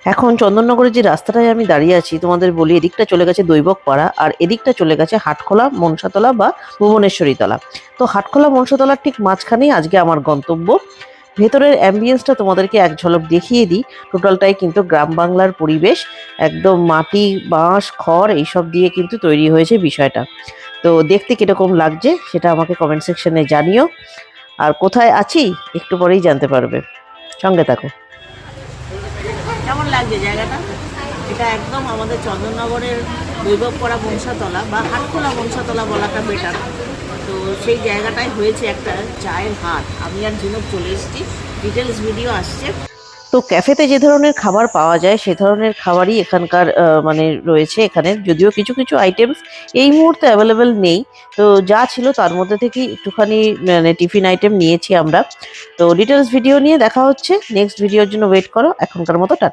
এখন চন্দননগরের যে রাস্তাটায় আমি দাঁড়িয়ে আছি তোমাদের বলি, এদিকটা চলে গেছে দৈবক পাড়া আর এদিকটা চলে গেছে হাটখোলা, মনসাতলা বা ভুবনেশ্বরী তলা। তো হাটখোলা মনসাতলার ঠিক মাঝখানেই আজকে আমার গন্তব্য। ভেতরের অ্যাম্বিয়েন্সটা তোমাদেরকে এক ঝলক দেখিয়ে দিই। টোটালটাই কিন্তু গ্রাম বাংলার পরিবেশ, একদম মাটি, বাঁশ, খড় এইসব দিয়ে কিন্তু তৈরি হয়েছে বিষয়টা। তো দেখতে কিরকম লাগছে সেটা আমাকে কমেন্ট সেকশনে জানিও। আর কোথায় আছি একটু পরেই জানতে পারবে, সঙ্গে থাকো। কেমন লাগছে জায়গাটা? এটা একদম আমাদের চন্দননগরের দৈবকপাড়া মনসাতলা বা হাটখোলা মনসাতলা বলাটা বেটার। তো সেই জায়গাটায় হয়েছে একটা চায়ের হাট। আমি আর ঝিনুক চলে এসেছি, ডিটেলস ভিডিও আসছে। তো ক্যাফেতে যে ধরনের খাবার পাওয়া যায় সে ধরনের খাবারই এখানকার মানে রয়েছে এখানে, যদিও কিছু কিছু আইটেমস এই মুহূর্তে অ্যাভেলেবেল নেই। তো যা ছিল তার মধ্যে থেকেই একটুখানি মানে টিফিন আইটেম নিয়েছি আমরা। তো ডিটেলস ভিডিও নিয়ে দেখা হচ্ছে, নেক্সট ভিডিওর জন্য ওয়েট করো। এখনকার মতো টাটা।